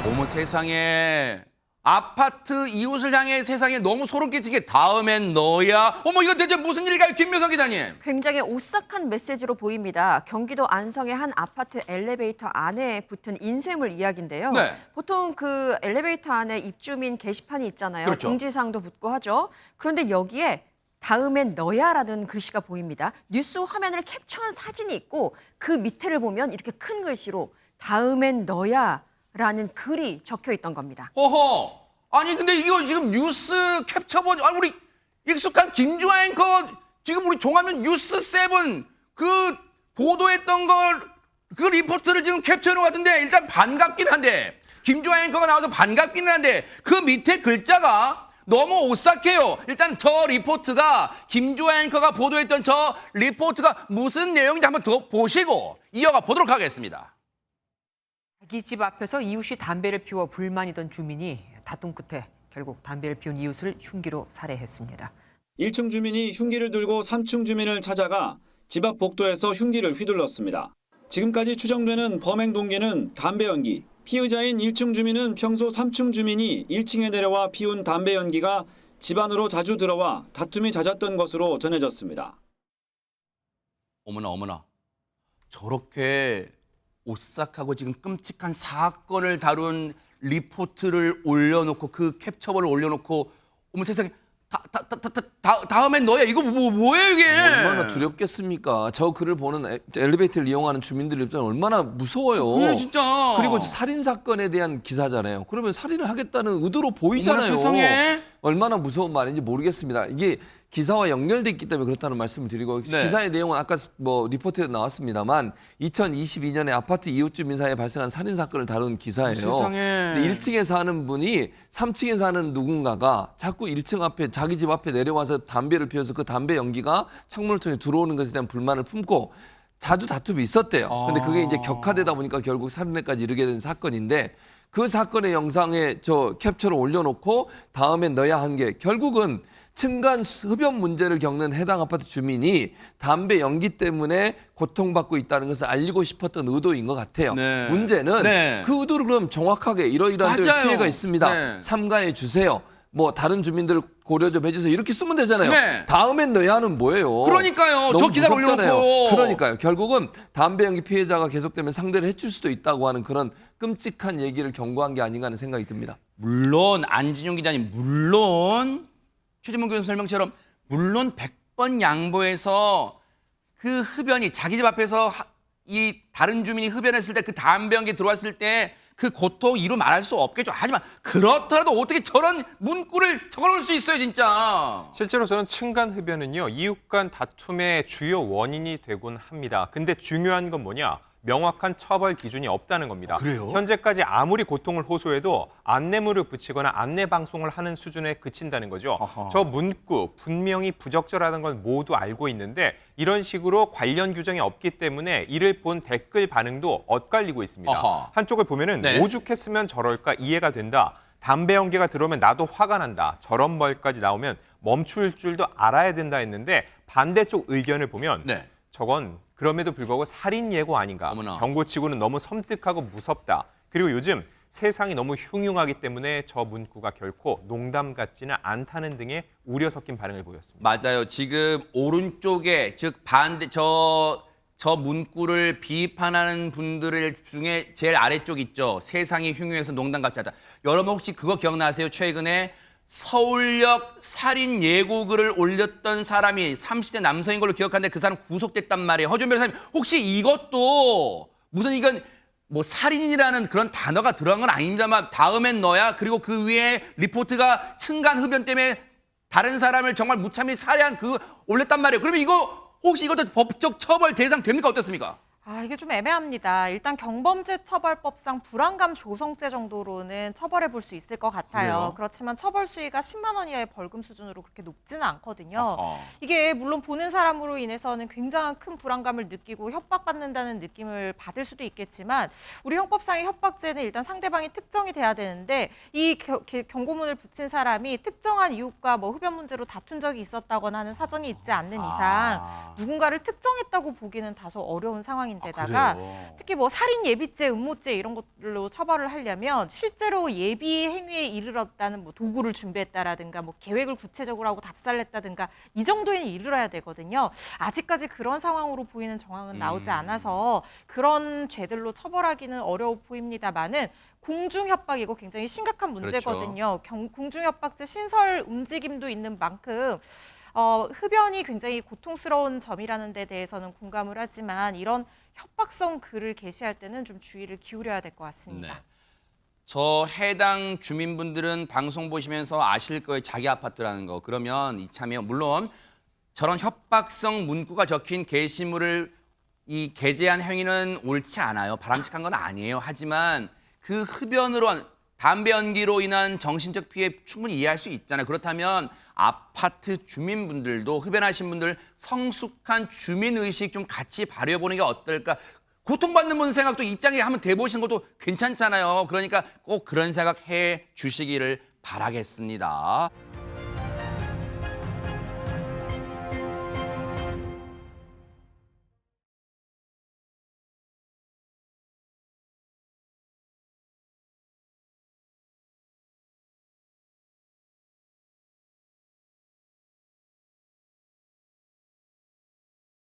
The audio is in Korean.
어머 세상에 아파트 이웃을 향해 세상에 너무 소름 끼치게 다음엔 너야. 어머 이거 대체 무슨 일일까요, 김묘석 기자님? 굉장히 오싹한 메시지로 보입니다. 경기도 안성의 한 아파트 엘리베이터 안에 붙은 인쇄물 이야기인데요. 네. 보통 그 엘리베이터 안에 입주민 게시판이 있잖아요. 그렇죠. 공지사항도 붙고 하죠. 그런데 여기에 다음엔 너야라는 글씨가 보입니다. 뉴스 화면을 캡처한 사진이 있고 그 밑에를 보면 이렇게 큰 글씨로 다음엔 너야라는 글이 적혀 있던 겁니다. 허허. 아니 근데 이거 지금 뉴스 캡처본 아니 우리 익숙한 김주아 앵커 지금 우리 종합면 뉴스 7 그 보도했던 걸 그 리포트를 지금 캡처해 놓은 것 같은데 일단 반갑긴 한데 김주아 앵커가 나와서 반갑기는 한데 그 밑에 글자가 너무 오싹해요. 일단 저 리포트가 김주아 앵커가 보도했던 저 리포트가 무슨 내용인지 한번 더 보시고 이어가 보도록 하겠습니다. 자기 집 앞에서 이웃이 담배를 피워 불만이던 주민이 다툼 끝에 결국 담배를 피운 이웃을 흉기로 살해했습니다. 1층 주민이 흉기를 들고 3층 주민을 찾아가 집 앞 복도에서 흉기를 휘둘렀습니다. 지금까지 추정되는 범행 동기는 담배 연기. 피의자인 1층 주민은 평소 3층 주민이 1층에 내려와 피운 담배 연기가 집 안으로 자주 들어와 다툼이 잦았던 것으로 전해졌습니다. 어머나 어머나 저렇게 오싹하고 지금 끔찍한 사건을 다룬 리포트를 올려놓고 그 캡처본을 올려놓고 어머 세상에 다음엔 너야 이거 뭐예요 이게? 얼마나 두렵겠습니까? 저 글을 보는 엘리베이터를 이용하는 주민들 입장은 얼마나 무서워요. 그래 진짜. 그리고 살인 사건에 대한 기사잖아요. 그러면 살인을 하겠다는 의도로 보이잖아요. 어머나 세상에. 얼마나 무서운 말인지 모르겠습니다. 이게 기사와 연결돼 있기 때문에 그렇다는 말씀을 드리고 네. 기사의 내용은 아까 뭐 리포트에 나왔습니다만 2022년에 아파트 이웃주민 사이에 발생한 살인 사건을 다룬 기사예요. 세상에. 근데 1층에 사는 분이 3층에 사는 누군가가 자꾸 1층 앞에 자기 집 앞에 내려와서 담배를 피워서 그 담배 연기가 창문을 통해 들어오는 것에 대한 불만을 품고 자주 다툼이 있었대요. 근데 그게 이제 격화되다 보니까 결국 살인에까지 이르게 된 사건인데 그 사건의 영상에 저 캡처를 올려놓고 다음엔 너야 한 게 결국은 층간 흡연 문제를 겪는 해당 아파트 주민이 담배 연기 때문에 고통받고 있다는 것을 알리고 싶었던 의도인 것 같아요. 네. 문제는 네. 그 의도를 그럼 정확하게 이러이러한 맞아요. 피해가 있습니다. 네. 삼가해 주세요. 뭐 다른 주민들 고려 좀 해주세요. 이렇게 쓰면 되잖아요. 네. 다음엔 너야는 뭐예요? 그러니까요. 너무 저 기사를 무섭잖아요. 올려놓고. 그러니까요. 결국은 담배 연기 피해자가 계속되면 상대를 해칠 수도 있다고 하는 그런 끔찍한 얘기를 경고한 게 아닌가 하는 생각이 듭니다. 물론 안진용 기자님 물론 최진문 교수 설명처럼 물론 100번 양보해서 그 흡연이 자기 집 앞에서 이 다른 주민이 흡연했을 때 그 담배 연기 들어왔을 때 그 고통 이루 말할 수 없겠죠. 하지만 그렇더라도 어떻게 저런 문구를 적어놓을 수 있어요 진짜. 실제로 저는 층간 흡연은요, 이웃 간 다툼의 주요 원인이 되곤 합니다. 근데 중요한 건 뭐냐? 명확한 처벌 기준이 없다는 겁니다. 그래요? 현재까지 아무리 고통을 호소해도 안내물을 붙이거나 안내 방송을 하는 수준에 그친다는 거죠. 아하. 저 문구 분명히 부적절하다는 걸 모두 알고 있는데 이런 식으로 관련 규정이 없기 때문에 이를 본 댓글 반응도 엇갈리고 있습니다. 아하. 한쪽을 보면은 네. 오죽했으면 저럴까 이해가 된다. 담배 연기가 들어오면 나도 화가 난다. 저런 말까지 나오면 멈출 줄도 알아야 된다 했는데 반대쪽 의견을 보면 네. 저건 그럼에도 불구하고 살인 예고 아닌가. 어머나. 경고치고는 너무 섬뜩하고 무섭다. 그리고 요즘 세상이 너무 흉흉하기 때문에 저 문구가 결코 농담 같지는 않다는 등의 우려 섞인 반응을 보였습니다. 맞아요. 지금 오른쪽에 즉 반대 저 문구를 비판하는 분들 중에 제일 아래쪽 있죠. 세상이 흉흉해서 농담 같지 않다. 여러분 혹시 그거 기억나세요? 최근에 서울역 살인 예고글을 올렸던 사람이 30대 남성인 걸로 기억하는데 그 사람 구속됐단 말이에요. 허준 변호사님 혹시 이것도 무슨 이건 뭐 살인이라는 그런 단어가 들어간 건 아닙니다만 다음엔 너야 그리고 그 위에 리포트가 층간 흡연 때문에 다른 사람을 정말 무참히 살해한 그 올렸단 말이에요. 그러면 이거 혹시 이것도 법적 처벌 대상 됩니까? 어떻습니까? 이게 좀 애매합니다. 일단 경범죄처벌법상 불안감 조성죄 정도로는 처벌해 볼 수 있을 것 같아요. 그래요? 그렇지만 처벌 수위가 10만 원 이하의 벌금 수준으로 그렇게 높지는 않거든요. 어허. 이게 물론 보는 사람으로 인해서는 굉장한 큰 불안감을 느끼고 협박받는다는 느낌을 받을 수도 있겠지만 우리 형법상의 협박죄는 일단 상대방이 특정이 돼야 되는데 이 경고문을 붙인 사람이 특정한 이웃과 뭐 흡연 문제로 다툰 적이 있었다거나 하는 사정이 있지 않는 이상 누군가를 특정했다고 보기는 다소 어려운 상황입니다. 상황인데다가 그래요? 특히 뭐 살인 예비죄, 음모죄 이런 것들로 처벌을 하려면 실제로 예비 행위에 이르렀다는 뭐 도구를 준비했다라든가 뭐 계획을 구체적으로 하고 답사를 했다든가 이 정도에는 이르러야 되거든요. 아직까지 그런 상황으로 보이는 정황은 나오지 않아서 그런 죄들로 처벌하기는 어려워 보입니다만은 공중협박이고 굉장히 심각한 문제거든요. 공중협박죄 신설 움직임도 있는 만큼 흡연이 굉장히 고통스러운 점이라는 데 대해서는 공감을 하지만 이런 협박성 글을 게시할 때는 좀 주의를 기울여야 될 것 같습니다. 네. 저 해당 주민분들은 방송 보시면서 아실 거예요. 자기 아파트라는 거. 그러면 이참에 물론 저런 협박성 문구가 적힌 게시물을 이 게재한 행위는 옳지 않아요. 바람직한 건 아니에요. 하지만 그 흡연으로 담배 연기로 인한 정신적 피해 충분히 이해할 수 있잖아요. 그렇다면 아파트 주민분들도 흡연하신 분들 성숙한 주민의식 좀 같이 발휘해보는 게 어떨까. 고통받는 분 생각도 입장에 한번 대보시는 것도 괜찮잖아요. 그러니까 꼭 그런 생각 해 주시기를 바라겠습니다.